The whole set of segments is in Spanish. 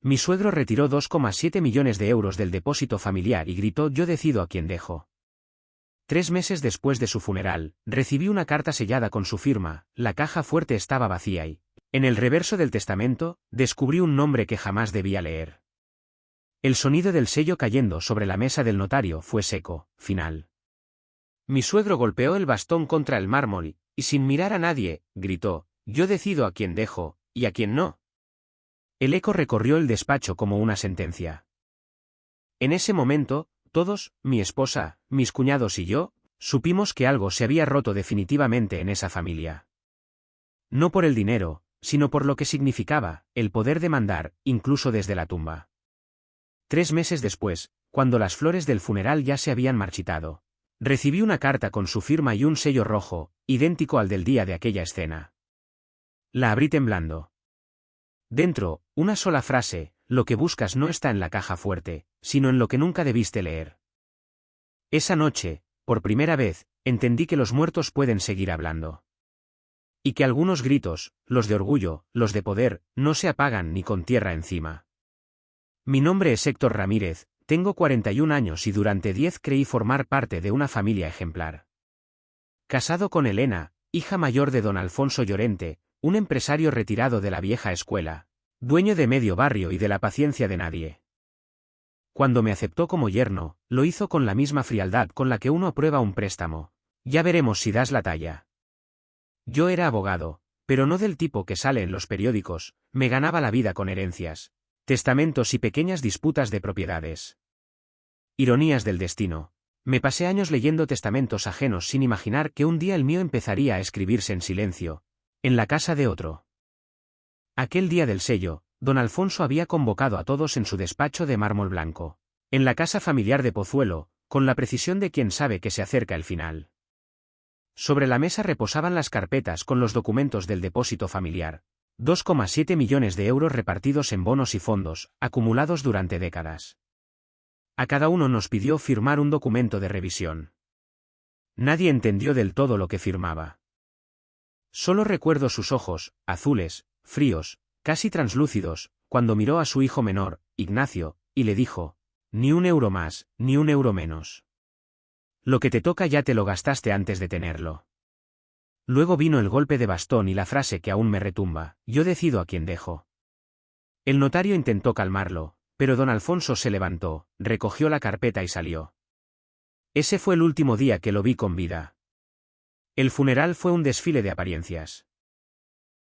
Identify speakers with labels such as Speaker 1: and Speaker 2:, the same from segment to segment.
Speaker 1: Mi suegro retiró 2,7 millones de euros del depósito familiar y gritó: yo decido a quién dejo. 3 meses después de su funeral, recibí una carta sellada con su firma. La caja fuerte estaba vacía y, en el reverso del testamento, descubrí un nombre que jamás debía leer. El sonido del sello cayendo sobre la mesa del notario fue seco, final. Mi suegro golpeó el bastón contra el mármol y, sin mirar a nadie, gritó: yo decido a quién dejo, y a quién no. El eco recorrió el despacho como una sentencia. En ese momento, todos, mi esposa, mis cuñados y yo, supimos que algo se había roto definitivamente en esa familia. No por el dinero, sino por lo que significaba, el poder de mandar, incluso desde la tumba. 3 meses después, cuando las flores del funeral ya se habían marchitado, recibí una carta con su firma y un sello rojo, idéntico al del día de aquella escena. La abrí temblando. Dentro, una sola frase: lo que buscas no está en la caja fuerte, sino en lo que nunca debiste leer. Esa noche, por primera vez, entendí que los muertos pueden seguir hablando. Y que algunos gritos, los de orgullo, los de poder, no se apagan ni con tierra encima. Mi nombre es Héctor Ramírez, tengo 41 años y durante 10 creí formar parte de una familia ejemplar. Casado con Elena, hija mayor de don Alfonso Llorente, un empresario retirado de la vieja escuela, dueño de medio barrio y de la paciencia de nadie. Cuando me aceptó como yerno, lo hizo con la misma frialdad con la que uno aprueba un préstamo: ya veremos si das la talla. Yo era abogado, pero no del tipo que sale en los periódicos. Me ganaba la vida con herencias, testamentos y pequeñas disputas de propiedades. Ironías del destino. Me pasé años leyendo testamentos ajenos sin imaginar que un día el mío empezaría a escribirse en silencio, en la casa de otro. Aquel día del sello, don Alfonso había convocado a todos en su despacho de mármol blanco, en la casa familiar de Pozuelo, con la precisión de quien sabe que se acerca el final. Sobre la mesa reposaban las carpetas con los documentos del depósito familiar, 2,7 millones de euros repartidos en bonos y fondos, acumulados durante décadas. A cada uno nos pidió firmar un documento de revisión. Nadie entendió del todo lo que firmaba. Solo recuerdo sus ojos, azules, fríos, casi translúcidos, cuando miró a su hijo menor, Ignacio, y le dijo: ni un euro más, ni un euro menos. Lo que te toca ya te lo gastaste antes de tenerlo. Luego vino el golpe de bastón y la frase que aún me retumba: yo decido a quién dejo. El notario intentó calmarlo, pero don Alfonso se levantó, recogió la carpeta y salió. Ese fue el último día que lo vi con vida. El funeral fue un desfile de apariencias.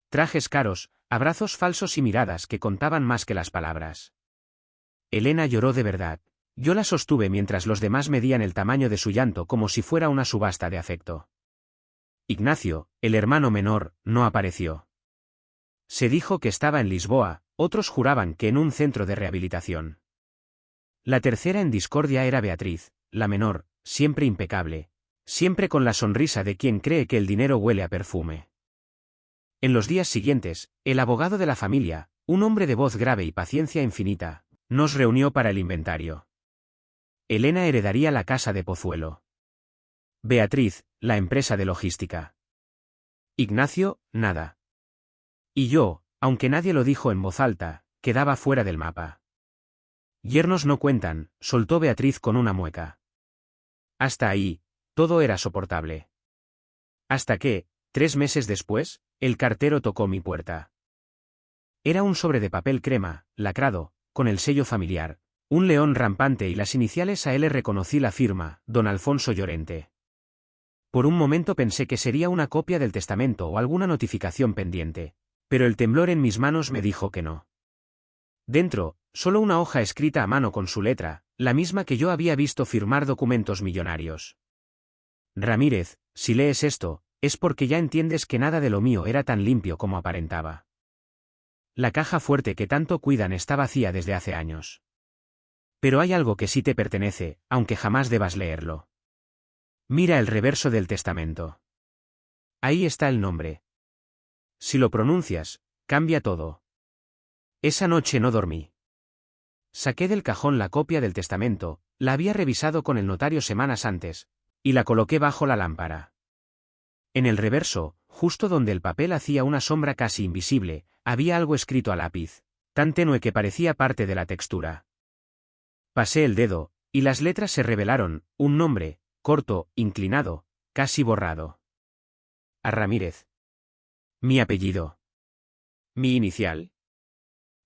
Speaker 1: Trajes caros, abrazos falsos y miradas que contaban más que las palabras. Elena lloró de verdad. Yo la sostuve mientras los demás medían el tamaño de su llanto como si fuera una subasta de afecto. Ignacio, el hermano menor, no apareció. Se dijo que estaba en Lisboa, otros juraban que en un centro de rehabilitación. La tercera en discordia era Beatriz, la menor, siempre impecable, siempre con la sonrisa de quien cree que el dinero huele a perfume. En los días siguientes, el abogado de la familia, un hombre de voz grave y paciencia infinita, nos reunió para el inventario. Elena heredaría la casa de Pozuelo. Beatriz, la empresa de logística. Ignacio, nada. Y yo, aunque nadie lo dijo en voz alta, quedaba fuera del mapa. Yernos no cuentan, soltó Beatriz con una mueca. Hasta ahí, todo era soportable. Hasta que, 3 meses después, el cartero tocó mi puerta. Era un sobre de papel crema, lacrado, con el sello familiar, un león rampante y las iniciales a él. Reconocí la firma, don Alfonso Llorente. Por un momento pensé que sería una copia del testamento o alguna notificación pendiente, pero el temblor en mis manos me dijo que no. Dentro, solo una hoja escrita a mano con su letra, la misma que yo había visto firmar documentos millonarios. Ramírez, si lees esto, es porque ya entiendes que nada de lo mío era tan limpio como aparentaba. La caja fuerte que tanto cuidan está vacía desde hace años. Pero hay algo que sí te pertenece, aunque jamás debas leerlo. Mira el reverso del testamento. Ahí está el nombre. Si lo pronuncias, cambia todo. Esa noche no dormí. Saqué del cajón la copia del testamento, la había revisado con el notario semanas antes, y la coloqué bajo la lámpara. En el reverso, justo donde el papel hacía una sombra casi invisible, había algo escrito a lápiz: tan tenue que parecía parte de la textura. Pasé el dedo, y las letras se revelaron, un nombre, corto, inclinado, casi borrado. A Ramírez. Mi apellido. Mi inicial.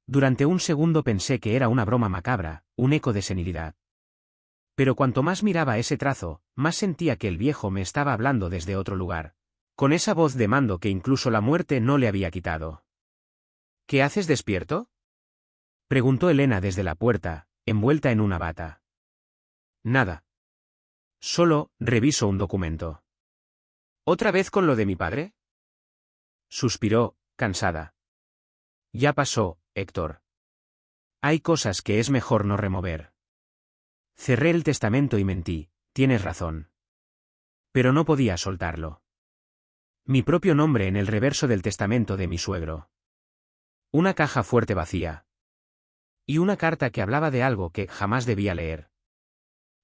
Speaker 1: Durante un segundo pensé que era una broma macabra, un eco de senilidad. Pero cuanto más miraba ese trazo, más sentía que el viejo me estaba hablando desde otro lugar, con esa voz de mando que incluso la muerte no le había quitado. ¿Qué haces despierto?, preguntó Elena desde la puerta, envuelta en una bata. Nada. Solo reviso un documento. ¿Otra vez con lo de mi padre?, suspiró, cansada. Ya pasó, Héctor. Hay cosas que es mejor no remover. Cerré el testamento y mentí, tienes razón. Pero no podía soltarlo. Mi propio nombre en el reverso del testamento de mi suegro. Una caja fuerte vacía. Y una carta que hablaba de algo que jamás debía leer.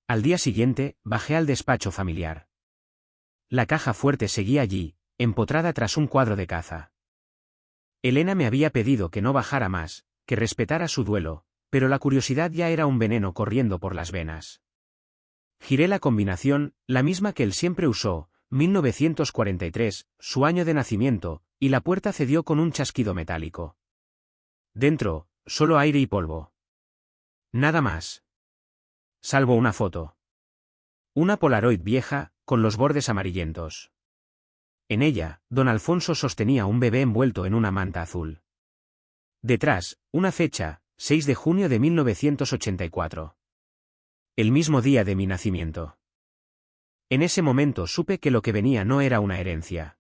Speaker 1: Al día siguiente, bajé al despacho familiar. La caja fuerte seguía allí, empotrada tras un cuadro de caza. Elena me había pedido que no bajara más, que respetara su duelo, pero la curiosidad ya era un veneno corriendo por las venas. Giré la combinación, la misma que él siempre usó, 1943, su año de nacimiento, y la puerta cedió con un chasquido metálico. Dentro, solo aire y polvo. Nada más. Salvo una foto. Una Polaroid vieja, con los bordes amarillentos. En ella, don Alfonso sostenía un bebé envuelto en una manta azul. Detrás, una fecha, 6 de junio de 1984. El mismo día de mi nacimiento. En ese momento supe que lo que venía no era una herencia.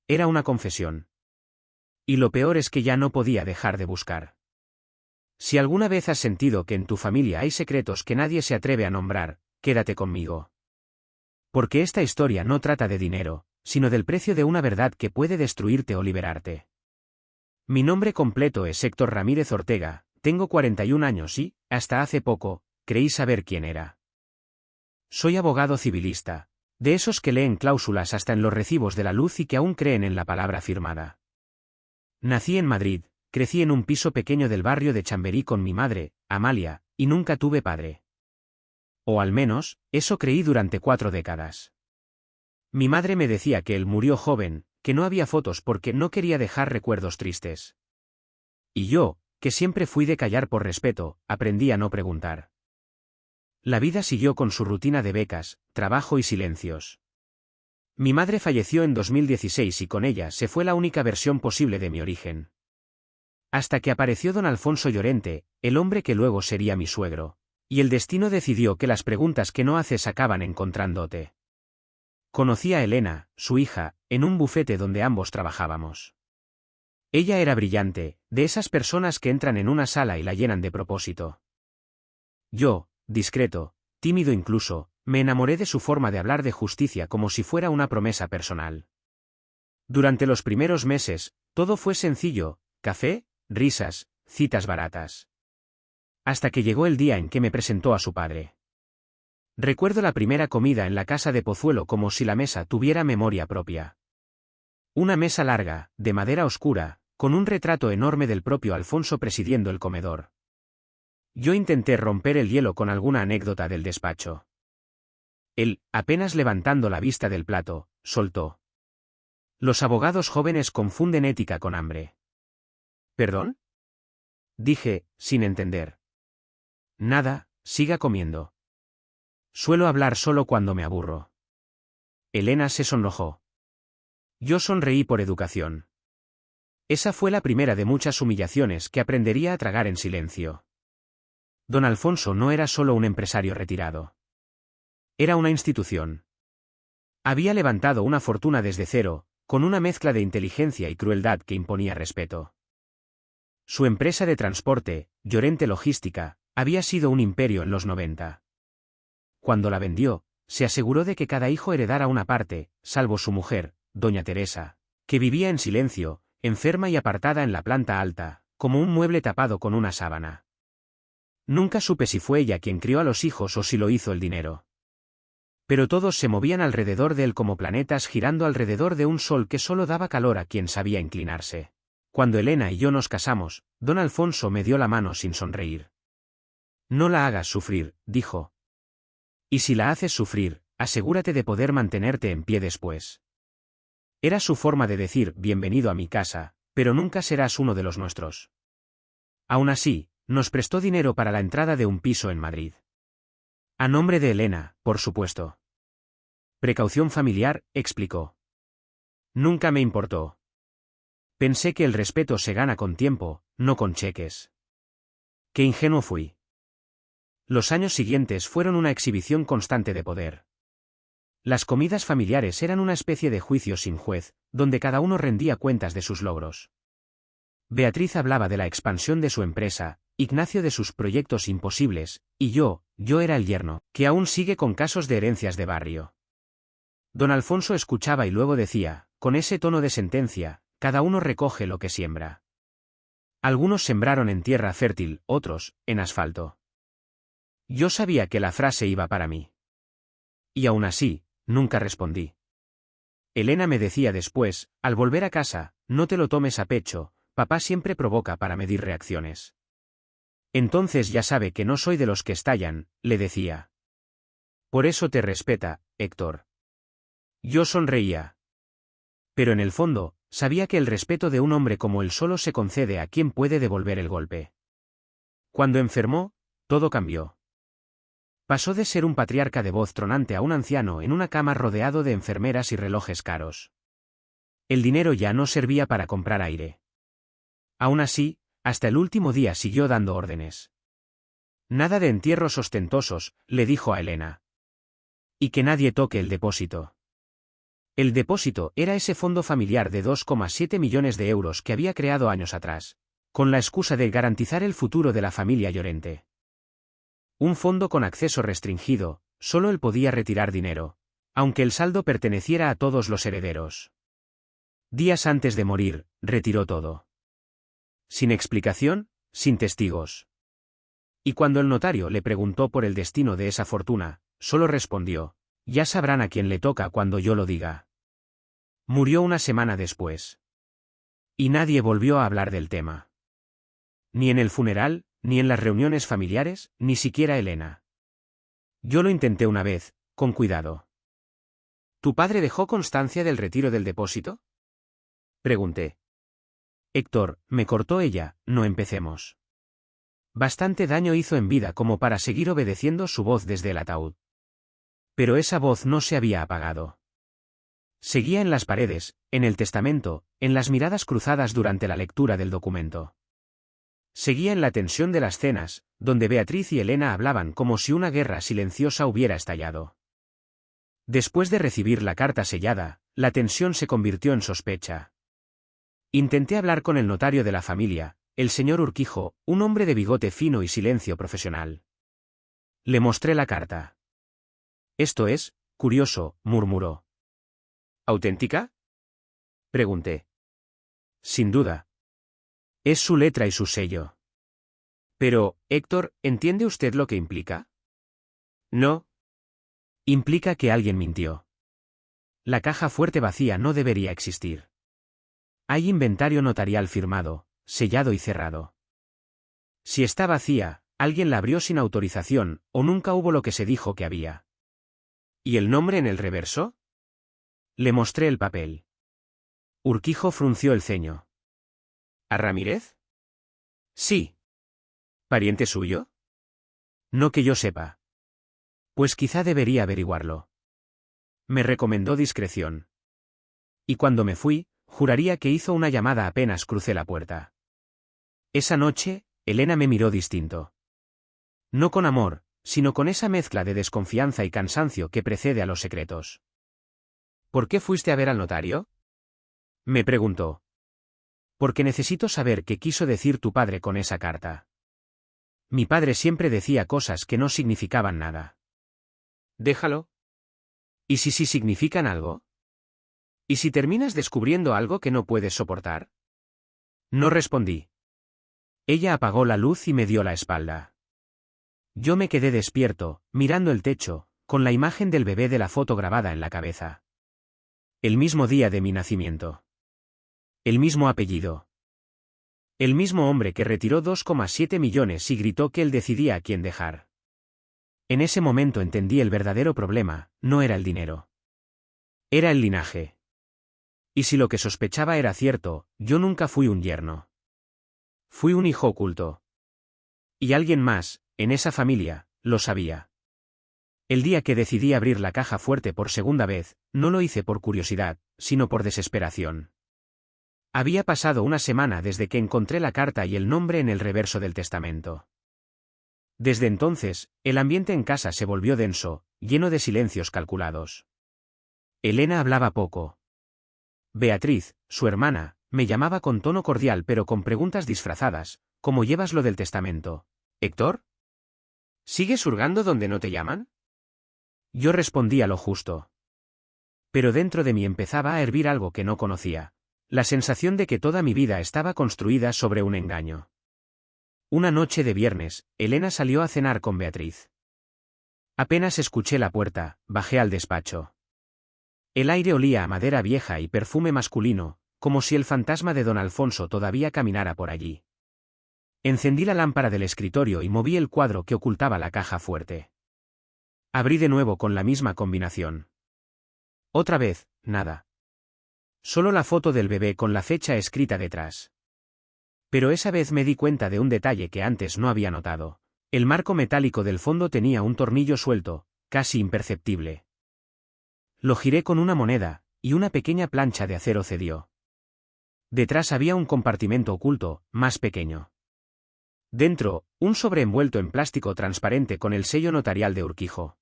Speaker 1: Era una confesión. Y lo peor es que ya no podía dejar de buscar. Si alguna vez has sentido que en tu familia hay secretos que nadie se atreve a nombrar, quédate conmigo. Porque esta historia no trata de dinero, sino del precio de una verdad que puede destruirte o liberarte. Mi nombre completo es Héctor Ramírez Ortega, tengo 41 años y, hasta hace poco, creí saber quién era. Soy abogado civilista, de esos que leen cláusulas hasta en los recibos de la luz y que aún creen en la palabra firmada. Nací en Madrid, crecí en un piso pequeño del barrio de Chamberí con mi madre, Amalia, y nunca tuve padre. O al menos, eso creí durante 4 décadas. Mi madre me decía que él murió joven, que no había fotos porque no quería dejar recuerdos tristes. Y yo, que siempre fui de callar por respeto, aprendí a no preguntar. La vida siguió con su rutina de becas, trabajo y silencios. Mi madre falleció en 2016 y con ella se fue la única versión posible de mi origen. Hasta que apareció don Alfonso Llorente, el hombre que luego sería mi suegro, y el destino decidió que las preguntas que no haces acaban encontrándote. Conocí a Elena, su hija, en un bufete donde ambos trabajábamos. Ella era brillante, de esas personas que entran en una sala y la llenan de propósito. Yo, discreto, tímido incluso, me enamoré de su forma de hablar de justicia como si fuera una promesa personal. Durante los primeros meses, todo fue sencillo, café, risas, citas baratas. Hasta que llegó el día en que me presentó a su padre. Recuerdo la primera comida en la casa de Pozuelo como si la mesa tuviera memoria propia. Una mesa larga, de madera oscura, con un retrato enorme del propio Alfonso presidiendo el comedor. Yo intenté romper el hielo con alguna anécdota del despacho. Él, apenas levantando la vista del plato, soltó. Los abogados jóvenes confunden ética con hambre. ¿Perdón?, dije, sin entender. Nada, siga comiendo. Suelo hablar solo cuando me aburro. Elena se sonrojó. Yo sonreí por educación. Esa fue la primera de muchas humillaciones que aprendería a tragar en silencio. Don Alfonso no era solo un empresario retirado. Era una institución. Había levantado una fortuna desde cero, con una mezcla de inteligencia y crueldad que imponía respeto. Su empresa de transporte, Llorente Logística, había sido un imperio en los 90. Cuando la vendió, se aseguró de que cada hijo heredara una parte, salvo su mujer, doña Teresa, que vivía en silencio, enferma y apartada en la planta alta, como un mueble tapado con una sábana. Nunca supe si fue ella quien crió a los hijos o si lo hizo el dinero. Pero todos se movían alrededor de él como planetas girando alrededor de un sol que solo daba calor a quien sabía inclinarse. Cuando Elena y yo nos casamos, don Alfonso me dio la mano sin sonreír. No la hagas sufrir, dijo. Y si la haces sufrir, asegúrate de poder mantenerte en pie después. Era su forma de decir bienvenido a mi casa, pero nunca serás uno de los nuestros. Aún así, nos prestó dinero para la entrada de un piso en Madrid. A nombre de Elena, por supuesto. Precaución familiar, explicó. Nunca me importó. Pensé que el respeto se gana con tiempo, no con cheques. Qué ingenuo fui. Los años siguientes fueron una exhibición constante de poder. Las comidas familiares eran una especie de juicio sin juez, donde cada uno rendía cuentas de sus logros. Beatriz hablaba de la expansión de su empresa, Ignacio de sus proyectos imposibles, y yo era el yerno, que aún sigue con casos de herencias de barrio. Don Alfonso escuchaba y luego decía, con ese tono de sentencia, cada uno recoge lo que siembra. Algunos sembraron en tierra fértil, otros, en asfalto. Yo sabía que la frase iba para mí. Y aún así, nunca respondí. Elena me decía después, al volver a casa, no te lo tomes a pecho, papá siempre provoca para medir reacciones. Entonces ya sabe que no soy de los que estallan, le decía. Por eso te respeta, Héctor. Yo sonreía. Pero en el fondo, sabía que el respeto de un hombre como él solo se concede a quien puede devolver el golpe. Cuando enfermó, todo cambió. Pasó de ser un patriarca de voz tronante a un anciano en una cama rodeado de enfermeras y relojes caros. El dinero ya no servía para comprar aire. Aún así, hasta el último día siguió dando órdenes. Nada de entierros ostentosos, le dijo a Elena. Y que nadie toque el depósito. El depósito era ese fondo familiar de 2,7 millones de euros que había creado años atrás, con la excusa de garantizar el futuro de la familia Llorente. Un fondo con acceso restringido, solo él podía retirar dinero, aunque el saldo perteneciera a todos los herederos. Días antes de morir, retiró todo. Sin explicación, sin testigos. Y cuando el notario le preguntó por el destino de esa fortuna, solo respondió, ya sabrán a quién le toca cuando yo lo diga. Murió una semana después. Y nadie volvió a hablar del tema. Ni en el funeral, ni en las reuniones familiares, ni siquiera Elena. Yo lo intenté una vez, con cuidado. ¿Tu padre dejó constancia del retiro del depósito? Pregunté. Héctor, me cortó ella, no empecemos. Bastante daño hizo en vida como para seguir obedeciendo su voz desde el ataúd. Pero esa voz no se había apagado. Seguía en las paredes, en el testamento, en las miradas cruzadas durante la lectura del documento. Seguía en la tensión de las cenas, donde Beatriz y Elena hablaban como si una guerra silenciosa hubiera estallado. Después de recibir la carta sellada, la tensión se convirtió en sospecha. Intenté hablar con el notario de la familia, el señor Urquijo, un hombre de bigote fino y silencio profesional. Le mostré la carta. Esto es, curioso, murmuró. ¿Auténtica? Pregunté. Sin duda. Es su letra y su sello. Pero, Héctor, ¿entiende usted lo que implica? No. Implica que alguien mintió. La caja fuerte vacía no debería existir. Hay inventario notarial firmado, sellado y cerrado. Si está vacía, alguien la abrió sin autorización, o nunca hubo lo que se dijo que había. ¿Y el nombre en el reverso? Le mostré el papel. Urquijo frunció el ceño. ¿A Ramírez? Sí. ¿Pariente suyo? No que yo sepa. Pues quizá debería averiguarlo. Me recomendó discreción. Y cuando me fui, juraría que hizo una llamada apenas crucé la puerta. Esa noche, Elena me miró distinto. No con amor, sino con esa mezcla de desconfianza y cansancio que precede a los secretos. ¿Por qué fuiste a ver al notario? Me preguntó. Porque necesito saber qué quiso decir tu padre con esa carta. Mi padre siempre decía cosas que no significaban nada. Déjalo. ¿Y si sí significan algo? ¿Y si terminas descubriendo algo que no puedes soportar? No respondí. Ella apagó la luz y me dio la espalda. Yo me quedé despierto, mirando el techo, con la imagen del bebé de la foto grabada en la cabeza. El mismo día de mi nacimiento. El mismo apellido. El mismo hombre que retiró 2,7 millones y gritó que él decidía a quién dejar. En ese momento entendí el verdadero problema, no era el dinero. Era el linaje. Y si lo que sospechaba era cierto, yo nunca fui un yerno. Fui un hijo oculto. Y alguien más, en esa familia, lo sabía. El día que decidí abrir la caja fuerte por segunda vez, no lo hice por curiosidad, sino por desesperación. Había pasado una semana desde que encontré la carta y el nombre en el reverso del testamento. Desde entonces, el ambiente en casa se volvió denso, lleno de silencios calculados. Elena hablaba poco. Beatriz, su hermana, me llamaba con tono cordial pero con preguntas disfrazadas. ¿Cómo llevas lo del testamento, Héctor? ¿Sigues hurgando donde no te llaman? Yo respondía lo justo. Pero dentro de mí empezaba a hervir algo que no conocía. La sensación de que toda mi vida estaba construida sobre un engaño. Una noche de viernes, Elena salió a cenar con Beatriz. Apenas escuché la puerta, bajé al despacho. El aire olía a madera vieja y perfume masculino, como si el fantasma de don Alfonso todavía caminara por allí. Encendí la lámpara del escritorio y moví el cuadro que ocultaba la caja fuerte. Abrí de nuevo con la misma combinación. Otra vez, nada. Solo la foto del bebé con la fecha escrita detrás. Pero esa vez me di cuenta de un detalle que antes no había notado. El marco metálico del fondo tenía un tornillo suelto, casi imperceptible. Lo giré con una moneda, y una pequeña plancha de acero cedió. Detrás había un compartimento oculto, más pequeño. Dentro, un sobre envuelto en plástico transparente con el sello notarial de Urquijo.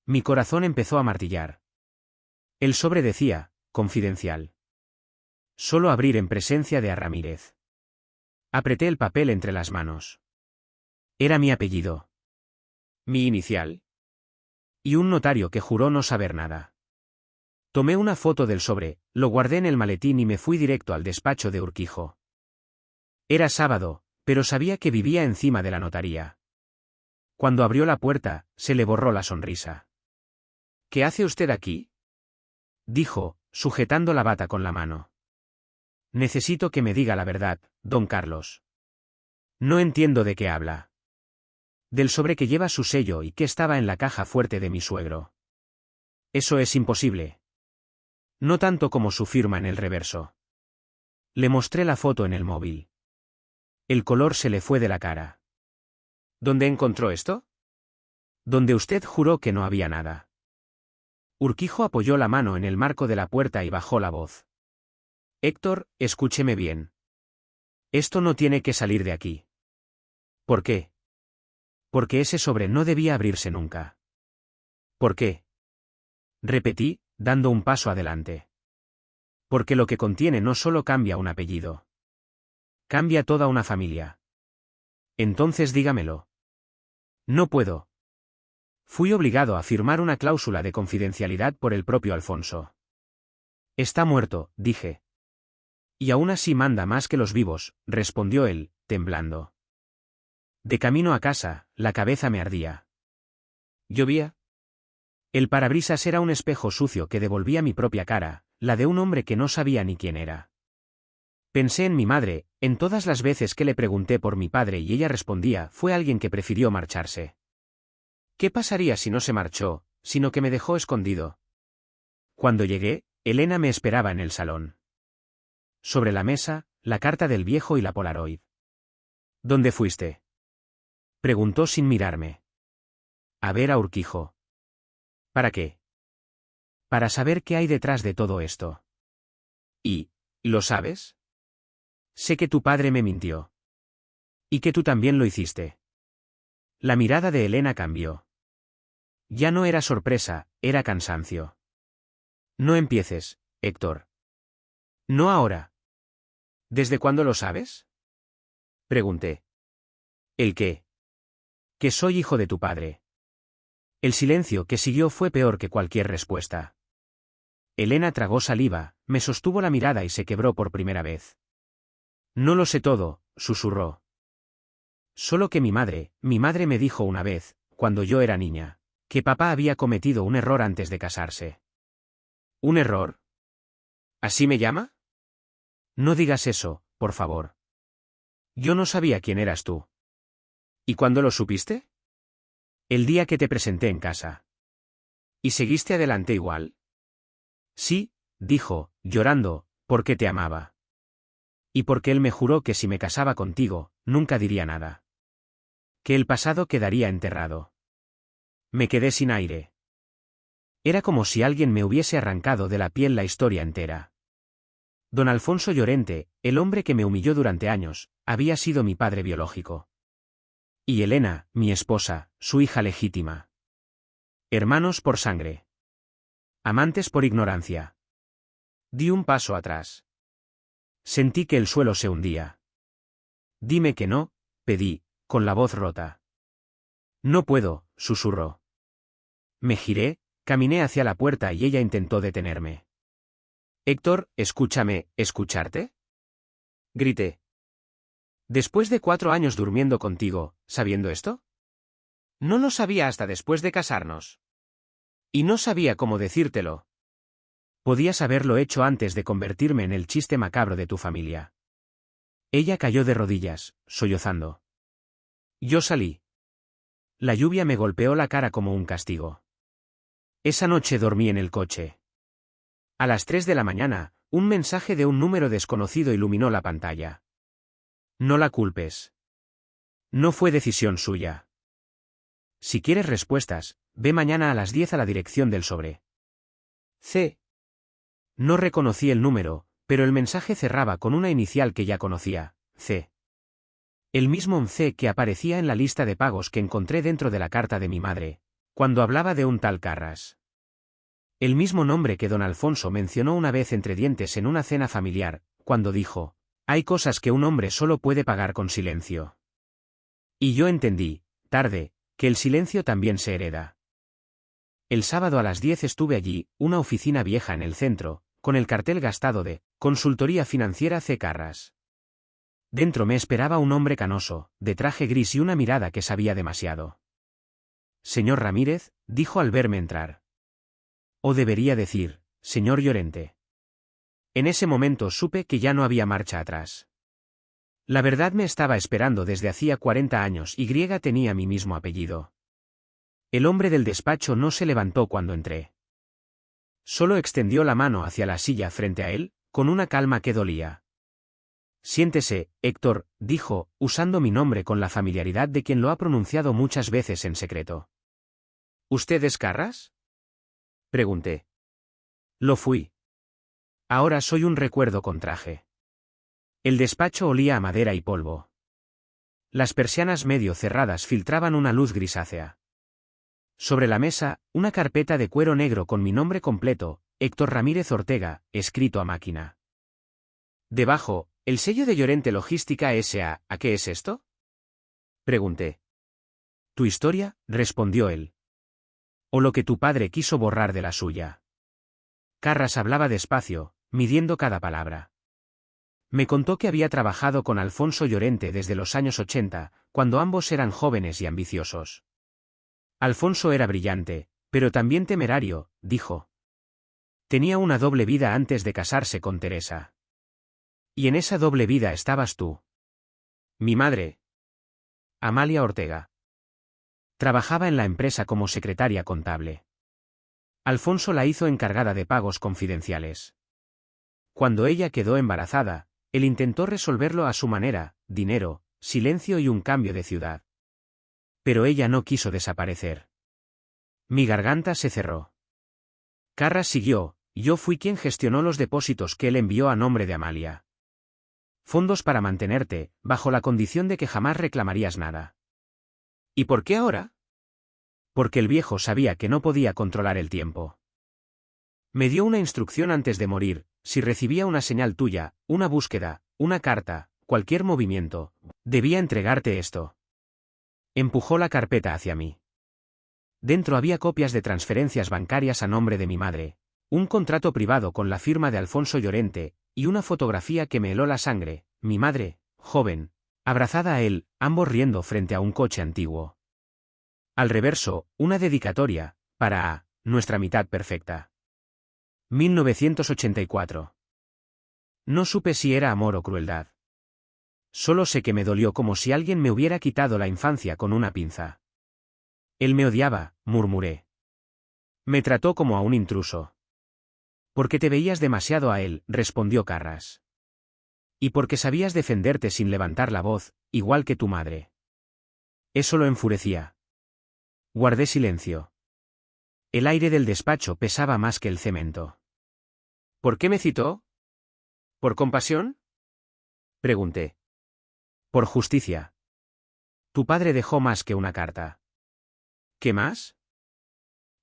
Speaker 1: Mi corazón empezó a martillar. El sobre decía, confidencial. Solo abrir en presencia de A. Ramírez. Apreté el papel entre las manos. Era mi apellido. Mi inicial. Y un notario que juró no saber nada. Tomé una foto del sobre, lo guardé en el maletín y me fui directo al despacho de Urquijo. Era sábado, pero sabía que vivía encima de la notaría. Cuando abrió la puerta, se le borró la sonrisa. ¿Qué hace usted aquí?, dijo, sujetando la bata con la mano. Necesito que me diga la verdad, don Carlos. No entiendo de qué habla. Del sobre que lleva su sello y que estaba en la caja fuerte de mi suegro. Eso es imposible. No tanto como su firma en el reverso. Le mostré la foto en el móvil. El color se le fue de la cara. ¿Dónde encontró esto? Donde usted juró que no había nada. Urquijo apoyó la mano en el marco de la puerta y bajó la voz. Héctor, escúcheme bien. Esto no tiene que salir de aquí. ¿Por qué? Porque ese sobre no debía abrirse nunca. ¿Por qué? Repetí, dando un paso adelante. Porque lo que contiene no solo cambia un apellido. Cambia toda una familia. Entonces dígamelo. No puedo. Fui obligado a firmar una cláusula de confidencialidad por el propio Alfonso. Está muerto, dije. Y aún así manda más que los vivos, respondió él, temblando. De camino a casa, la cabeza me ardía. ¿Llovía? El parabrisas era un espejo sucio que devolvía mi propia cara, la de un hombre que no sabía ni quién era. Pensé en mi madre, en todas las veces que le pregunté por mi padre y ella respondía, fue alguien que prefirió marcharse. ¿Qué pasaría si no se marchó, sino que me dejó escondido? Cuando llegué, Elena me esperaba en el salón. Sobre la mesa, la carta del viejo y la Polaroid. ¿Dónde fuiste?, preguntó sin mirarme. A ver a Urquijo. ¿Para qué? Para saber qué hay detrás de todo esto. ¿Y lo sabes? Sé que tu padre me mintió. Y que tú también lo hiciste. La mirada de Elena cambió. Ya no era sorpresa, era cansancio. No empieces, Héctor. No ahora. ¿Desde cuándo lo sabes?, pregunté. ¿El qué? Que soy hijo de tu padre. El silencio que siguió fue peor que cualquier respuesta. Elena tragó saliva, me sostuvo la mirada y se quebró por primera vez. No lo sé todo, susurró. Solo que mi madre me dijo una vez, cuando yo era niña, que papá había cometido un error antes de casarse. ¿Un error? ¿Así me llama? No digas eso, por favor. Yo no sabía quién eras tú. ¿Y cuándo lo supiste? El día que te presenté en casa. ¿Y seguiste adelante igual? Sí, dijo, llorando, porque te amaba. Y porque él me juró que si me casaba contigo, nunca diría nada. Que el pasado quedaría enterrado. Me quedé sin aire. Era como si alguien me hubiese arrancado de la piel la historia entera. Don Alfonso Llorente, el hombre que me humilló durante años, había sido mi padre biológico. Y Elena, mi esposa, su hija legítima. Hermanos por sangre. Amantes por ignorancia. Di un paso atrás. Sentí que el suelo se hundía. Dime que no, pedí, con la voz rota. No puedo, susurró. Me giré, caminé hacia la puerta y ella intentó detenerme. Héctor, escúchame, ¿escucharte? Grité. ¿Después de 4 años durmiendo contigo, sabiendo esto? No lo sabía hasta después de casarnos. Y no sabía cómo decírtelo. Podías haberlo hecho antes de convertirme en el chiste macabro de tu familia. Ella cayó de rodillas, sollozando. Yo salí. La lluvia me golpeó la cara como un castigo. Esa noche dormí en el coche. A las 3 de la mañana, un mensaje de un número desconocido iluminó la pantalla. No la culpes. No fue decisión suya. Si quieres respuestas, ve mañana a las 10 a la dirección del sobre. C. No reconocí el número, pero el mensaje cerraba con una inicial que ya conocía, C. El mismo C que aparecía en la lista de pagos que encontré dentro de la carta de mi madre, cuando hablaba de un tal Carras. El mismo nombre que don Alfonso mencionó una vez entre dientes en una cena familiar, cuando dijo, hay cosas que un hombre solo puede pagar con silencio. Y yo entendí, tarde, que el silencio también se hereda. El sábado a las 10 estuve allí, una oficina vieja en el centro, con el cartel gastado de Consultoría Financiera C. Carras. Dentro me esperaba un hombre canoso, de traje gris y una mirada que sabía demasiado. Señor Ramírez, dijo al verme entrar. O debería decir, señor Llorente. En ese momento supe que ya no había marcha atrás. La verdad me estaba esperando desde hacía 40 años y griega tenía mi mismo apellido. El hombre del despacho no se levantó cuando entré. Solo extendió la mano hacia la silla frente a él, con una calma que dolía. Siéntese, Héctor, dijo, usando mi nombre con la familiaridad de quien lo ha pronunciado muchas veces en secreto. ¿Usted es Carras? Pregunté. Lo fui. Ahora soy un recuerdo con traje. El despacho olía a madera y polvo. Las persianas medio cerradas filtraban una luz grisácea. Sobre la mesa, una carpeta de cuero negro con mi nombre completo, Héctor Ramírez Ortega, escrito a máquina. Debajo, el sello de Llorente Logística S.A. ¿A qué es esto? Pregunté. Tu historia, respondió él. O lo que tu padre quiso borrar de la suya. Carras hablaba despacio, midiendo cada palabra. Me contó que había trabajado con Alfonso Llorente desde los años 80, cuando ambos eran jóvenes y ambiciosos. Alfonso era brillante, pero también temerario, dijo. Tenía una doble vida antes de casarse con Teresa. Y en esa doble vida estabas tú. Mi madre. Amalia Ortega. Trabajaba en la empresa como secretaria contable. Alfonso la hizo encargada de pagos confidenciales. Cuando ella quedó embarazada, él intentó resolverlo a su manera, dinero, silencio y un cambio de ciudad. Pero ella no quiso desaparecer. Mi garganta se cerró. Carras siguió, yo fui quien gestionó los depósitos que él envió a nombre de Amalia. Fondos para mantenerte, bajo la condición de que jamás reclamarías nada. ¿Y por qué ahora? Porque el viejo sabía que no podía controlar el tiempo. Me dio una instrucción antes de morir, si recibía una señal tuya, una búsqueda, una carta, cualquier movimiento, debía entregarte esto. Empujó la carpeta hacia mí. Dentro había copias de transferencias bancarias a nombre de mi madre, un contrato privado con la firma de Alfonso Llorente, y una fotografía que me heló la sangre, mi madre, joven, abrazada a él, ambos riendo frente a un coche antiguo. Al reverso, una dedicatoria, para A, nuestra mitad perfecta. 1984. No supe si era amor o crueldad. Solo sé que me dolió como si alguien me hubiera quitado la infancia con una pinza. Él me odiaba, murmuré. Me trató como a un intruso. Porque te veías demasiado a él, respondió Carras. Y porque sabías defenderte sin levantar la voz, igual que tu madre. Eso lo enfurecía. Guardé silencio. El aire del despacho pesaba más que el cemento. ¿Por qué me citó? ¿Por compasión? Pregunté. Por justicia. Tu padre dejó más que una carta. ¿Qué más?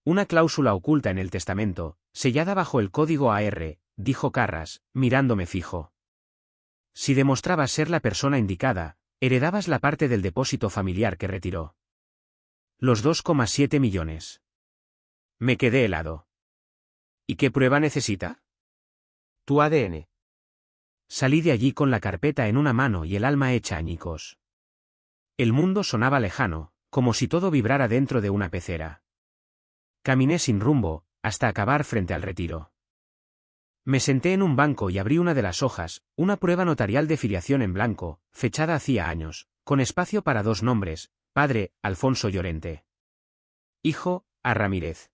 Speaker 1: Una cláusula oculta en el testamento, sellada bajo el código AR, dijo Carras, mirándome fijo. Si demostrabas ser la persona indicada, heredabas la parte del depósito familiar que retiró. Los 2,7 millones. Me quedé helado. ¿Y qué prueba necesita? Tu ADN. Salí de allí con la carpeta en una mano y el alma hecha añicos. El mundo sonaba lejano, como si todo vibrara dentro de una pecera. Caminé sin rumbo, hasta acabar frente al retiro. Me senté en un banco y abrí una de las hojas, una prueba notarial de filiación en blanco, fechada hacía años, con espacio para 2 nombres, padre, Alfonso Llorente. Hijo, A. Ramírez.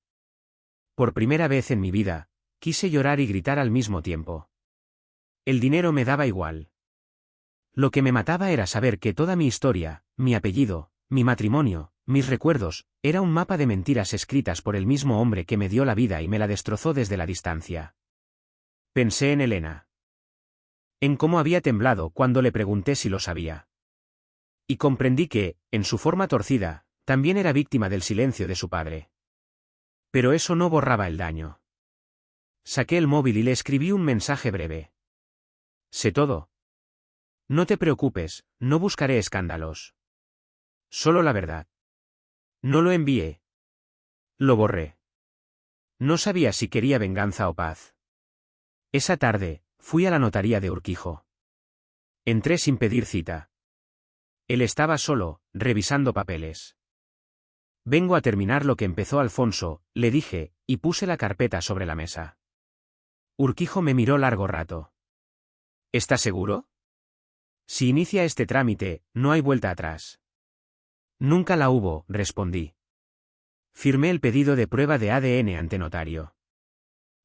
Speaker 1: Por primera vez en mi vida, quise llorar y gritar al mismo tiempo. El dinero me daba igual. Lo que me mataba era saber que toda mi historia, mi apellido, mi matrimonio, mis recuerdos, era un mapa de mentiras escritas por el mismo hombre que me dio la vida y me la destrozó desde la distancia. Pensé en Elena. En cómo había temblado cuando le pregunté si lo sabía. Y comprendí que, en su forma torcida, también era víctima del silencio de su padre. Pero eso no borraba el daño. Saqué el móvil y le escribí un mensaje breve. Sé todo. No te preocupes, no buscaré escándalos. Solo la verdad. No lo envié. Lo borré. No sabía si quería venganza o paz. Esa tarde, fui a la notaría de Urquijo. Entré sin pedir cita. Él estaba solo, revisando papeles. Vengo a terminar lo que empezó Alfonso, le dije, y puse la carpeta sobre la mesa. Urquijo me miró largo rato. ¿Estás seguro? Si inicia este trámite, no hay vuelta atrás. Nunca la hubo, respondí. Firmé el pedido de prueba de ADN ante notario.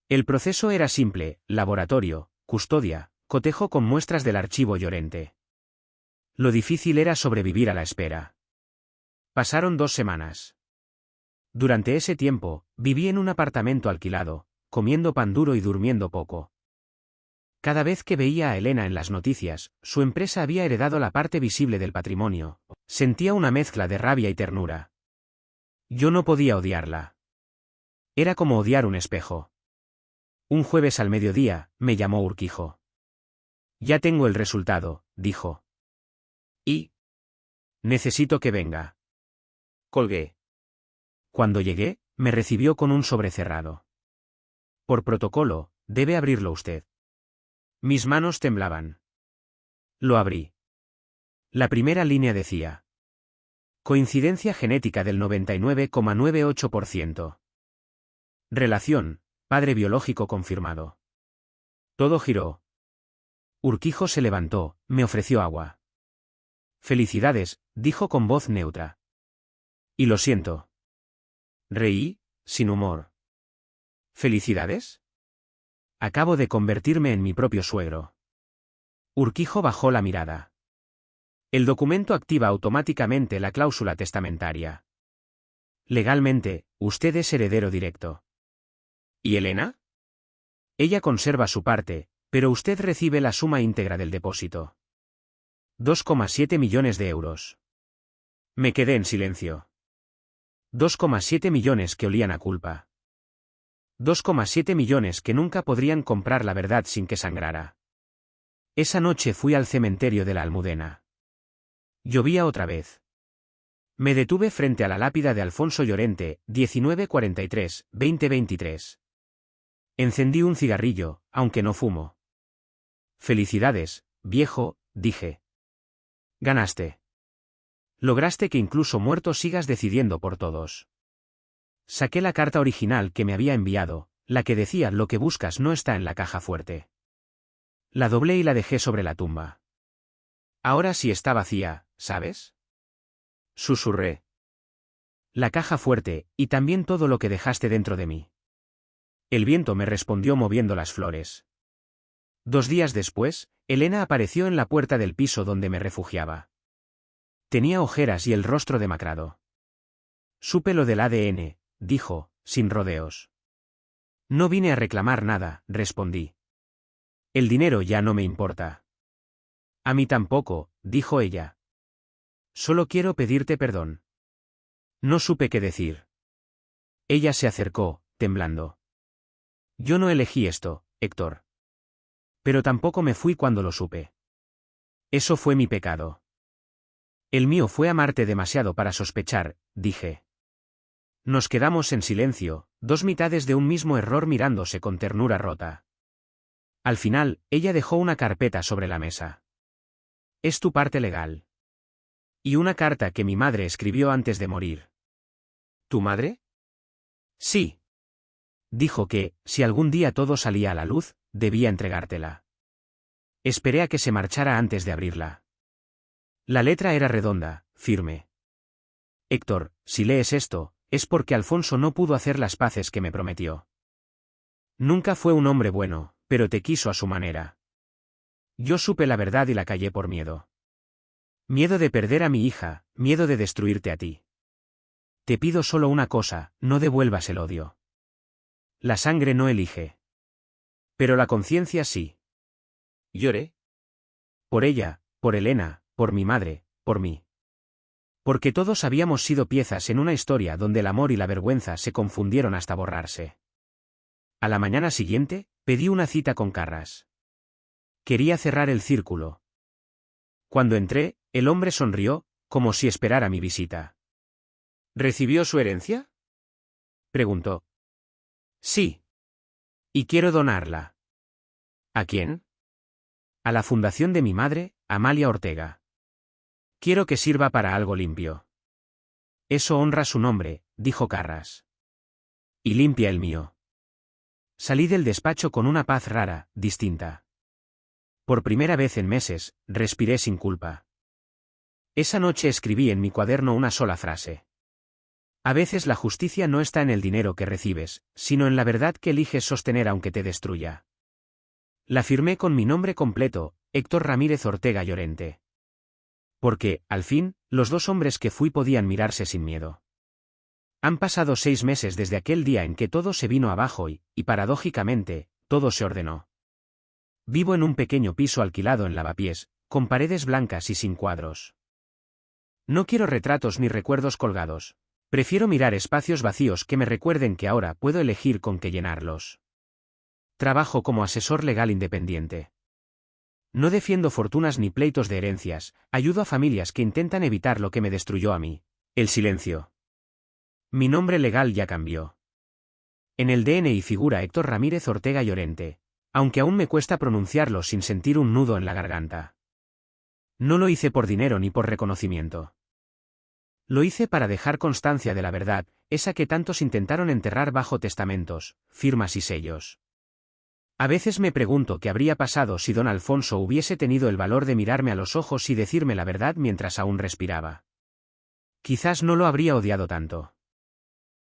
Speaker 1: El proceso era simple, laboratorio, custodia, cotejo con muestras del archivo Llorente. Lo difícil era sobrevivir a la espera. Pasaron 2 semanas. Durante ese tiempo, viví en un apartamento alquilado, comiendo pan duro y durmiendo poco. Cada vez que veía a Elena en las noticias, su empresa había heredado la parte visible del patrimonio. Sentía una mezcla de rabia y ternura. Yo no podía odiarla. Era como odiar un espejo. Un jueves al mediodía, me llamó Urquijo. Ya tengo el resultado, dijo. ¿Y? Necesito que venga. Colgué. Cuando llegué, me recibió con un sobre cerrado. Por protocolo, debe abrirlo usted. Mis manos temblaban. Lo abrí. La primera línea decía: coincidencia genética del 99,98%. Relación, padre biológico confirmado. Todo giró. Urquijo se levantó, me ofreció agua. Felicidades, dijo con voz neutra. Y lo siento. Reí, sin humor. ¿Felicidades? Acabo de convertirme en mi propio suegro. Urquijo bajó la mirada. El documento activa automáticamente la cláusula testamentaria. Legalmente, usted es heredero directo. ¿Y Elena? Ella conserva su parte, pero usted recibe la suma íntegra del depósito. 2,7 millones de euros. Me quedé en silencio. 2,7 millones que olían a culpa. 2,7 millones que nunca podrían comprar la verdad sin que sangrara. Esa noche fui al cementerio de la Almudena. Llovía otra vez. Me detuve frente a la lápida de Alfonso Llorente, 1943-2023. Encendí un cigarrillo, aunque no fumo. Felicidades, viejo, dije. Ganaste. Lograste que incluso muerto sigas decidiendo por todos. Saqué la carta original que me había enviado, la que decía: lo que buscas no está en la caja fuerte. La doblé y la dejé sobre la tumba. Ahora sí está vacía, ¿sabes? Susurré. La caja fuerte, y también todo lo que dejaste dentro de mí. El viento me respondió moviendo las flores. 2 días después, Elena apareció en la puerta del piso donde me refugiaba. Tenía ojeras y el rostro demacrado. Supe lo del ADN, dijo, sin rodeos. No vine a reclamar nada, respondí. El dinero ya no me importa. A mí tampoco, dijo ella. Solo quiero pedirte perdón. No supe qué decir. Ella se acercó, temblando. Yo no elegí esto, Héctor. Pero tampoco me fui cuando lo supe. Eso fue mi pecado. El mío fue amarte demasiado para sospechar, dije. Nos quedamos en silencio, 2 mitades de un mismo error mirándose con ternura rota. Al final, ella dejó una carpeta sobre la mesa. Es tu parte legal. Y una carta que mi madre escribió antes de morir. ¿Tu madre? Sí. Dijo que, si algún día todo salía a la luz, debía entregártela. Esperé a que se marchara antes de abrirla. La letra era redonda, firme. Héctor, si lees esto, es porque Alfonso no pudo hacer las paces que me prometió. Nunca fue un hombre bueno, pero te quiso a su manera. Yo supe la verdad y la callé por miedo. Miedo de perder a mi hija, miedo de destruirte a ti. Te pido solo una cosa, no devuelvas el odio. La sangre no elige. Pero la conciencia sí. Lloré. Por ella, por Elena, por mi madre, por mí. Porque todos habíamos sido piezas en una historia donde el amor y la vergüenza se confundieron hasta borrarse. A la mañana siguiente, pedí una cita con Carras. Quería cerrar el círculo. Cuando entré, el hombre sonrió, como si esperara mi visita. ¿Recibió su herencia? Preguntó. Sí. Y quiero donarla. ¿A quién? A la fundación de mi madre, Amalia Ortega. Quiero que sirva para algo limpio. Eso honra su nombre, dijo Carras. Y limpia el mío. Salí del despacho con una paz rara, distinta. Por primera vez en meses, respiré sin culpa. Esa noche escribí en mi cuaderno una sola frase. A veces la justicia no está en el dinero que recibes, sino en la verdad que eliges sostener aunque te destruya. La firmé con mi nombre completo, Héctor Ramírez Ortega Llorente. Porque, al fin, los 2 hombres que fui podían mirarse sin miedo. Han pasado 6 meses desde aquel día en que todo se vino abajo y, paradójicamente, todo se ordenó. Vivo en un pequeño piso alquilado en Lavapiés, con paredes blancas y sin cuadros. No quiero retratos ni recuerdos colgados. Prefiero mirar espacios vacíos que me recuerden que ahora puedo elegir con qué llenarlos. Trabajo como asesor legal independiente. No defiendo fortunas ni pleitos de herencias, ayudo a familias que intentan evitar lo que me destruyó a mí, el silencio. Mi nombre legal ya cambió. En el DNI figura Héctor Ramírez Ortega Llorente, aunque aún me cuesta pronunciarlo sin sentir un nudo en la garganta. No lo hice por dinero ni por reconocimiento. Lo hice para dejar constancia de la verdad, esa que tantos intentaron enterrar bajo testamentos, firmas y sellos. A veces me pregunto qué habría pasado si don Alfonso hubiese tenido el valor de mirarme a los ojos y decirme la verdad mientras aún respiraba. Quizás no lo habría odiado tanto.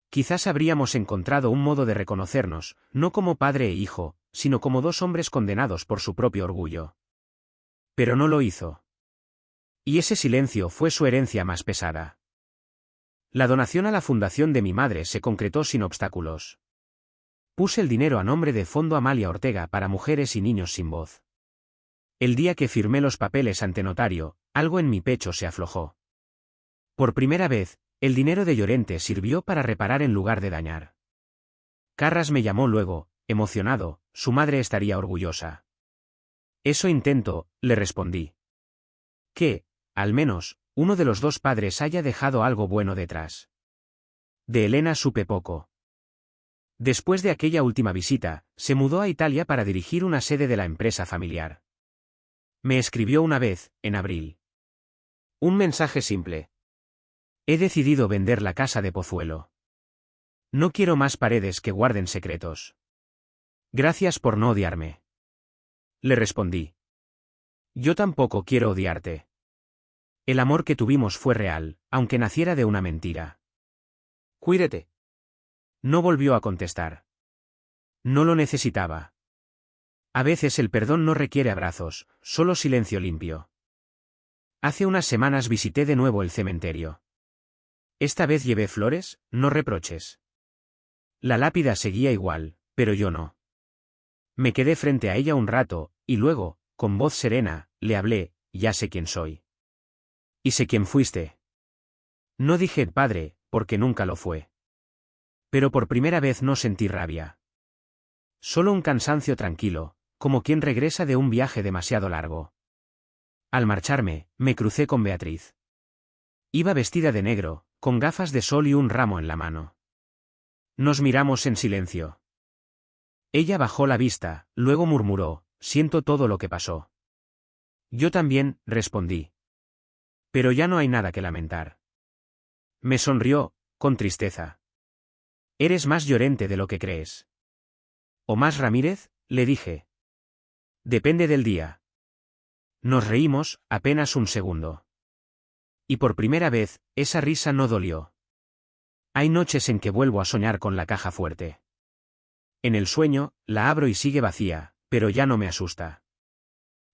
Speaker 1: Quizás habríamos encontrado un modo de reconocernos, no como padre e hijo, sino como 2 hombres condenados por su propio orgullo. Pero no lo hizo. Y ese silencio fue su herencia más pesada. La donación a la fundación de mi madre se concretó sin obstáculos. Puse el dinero a nombre de Fondo Amalia Ortega para mujeres y niños sin voz. El día que firmé los papeles ante notario, algo en mi pecho se aflojó. Por primera vez, el dinero de Llorente sirvió para reparar en lugar de dañar. Carras me llamó luego, emocionado, su madre estaría orgullosa. Eso intento, le respondí. Que, al menos, uno de los 2 padres haya dejado algo bueno detrás. De Elena supe poco. Después de aquella última visita, se mudó a Italia para dirigir una sede de la empresa familiar. Me escribió una vez, en abril. Un mensaje simple. He decidido vender la casa de Pozuelo. No quiero más paredes que guarden secretos. Gracias por no odiarme. Le respondí. Yo tampoco quiero odiarte. El amor que tuvimos fue real, aunque naciera de una mentira. Cuídate. No volvió a contestar. No lo necesitaba. A veces el perdón no requiere abrazos, solo silencio limpio. Hace unas semanas visité de nuevo el cementerio. Esta vez llevé flores, no reproches. La lápida seguía igual, pero yo no. Me quedé frente a ella un rato, y luego, con voz serena, le hablé: ya sé quién soy. Y sé quién fuiste. No dije padre, porque nunca lo fue. Pero por primera vez no sentí rabia. Solo un cansancio tranquilo, como quien regresa de un viaje demasiado largo. Al marcharme, me crucé con Beatriz. Iba vestida de negro, con gafas de sol y un ramo en la mano. Nos miramos en silencio. Ella bajó la vista, luego murmuró: siento todo lo que pasó. Yo también, respondí. Pero ya no hay nada que lamentar. Me sonrió, con tristeza. Eres más Llorente de lo que crees. ¿O más Ramírez?, le dije. Depende del día. Nos reímos, apenas un segundo. Y por primera vez, esa risa no dolió. Hay noches en que vuelvo a soñar con la caja fuerte. En el sueño, la abro y sigue vacía, pero ya no me asusta.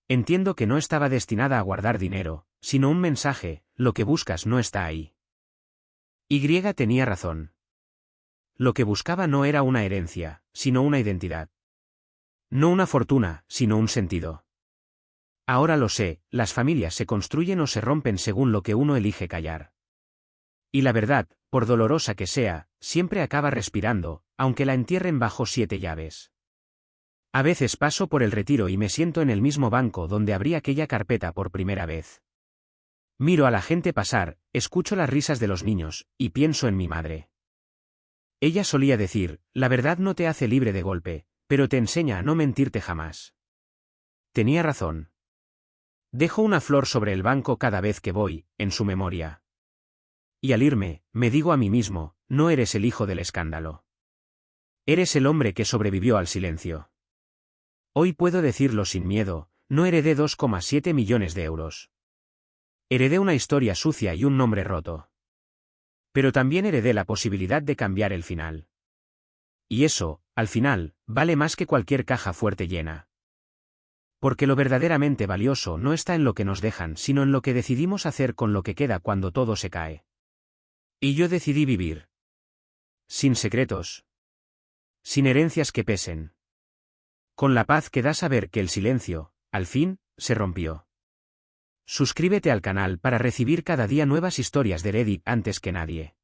Speaker 1: Entiendo que no estaba destinada a guardar dinero, sino un mensaje: lo que buscas no está ahí. Y tenía razón. Lo que buscaba no era una herencia, sino una identidad. No una fortuna, sino un sentido. Ahora lo sé, las familias se construyen o se rompen según lo que uno elige callar. Y la verdad, por dolorosa que sea, siempre acaba respirando, aunque la entierren bajo 7 llaves. A veces paso por el Retiro y me siento en el mismo banco donde abrí aquella carpeta por primera vez. Miro a la gente pasar, escucho las risas de los niños, y pienso en mi madre. Ella solía decir: la verdad no te hace libre de golpe, pero te enseña a no mentirte jamás. Tenía razón. Dejo una flor sobre el banco cada vez que voy, en su memoria. Y al irme, me digo a mí mismo: no eres el hijo del escándalo. Eres el hombre que sobrevivió al silencio. Hoy puedo decirlo sin miedo: no heredé 2,7 millones de euros. Heredé una historia sucia y un nombre roto. Pero también heredé la posibilidad de cambiar el final. Y eso, al final, vale más que cualquier caja fuerte llena. Porque lo verdaderamente valioso no está en lo que nos dejan, sino en lo que decidimos hacer con lo que queda cuando todo se cae. Y yo decidí vivir. Sin secretos. Sin herencias que pesen. Con la paz que da saber que el silencio, al fin, se rompió. Suscríbete al canal para recibir cada día nuevas historias de Reddit antes que nadie.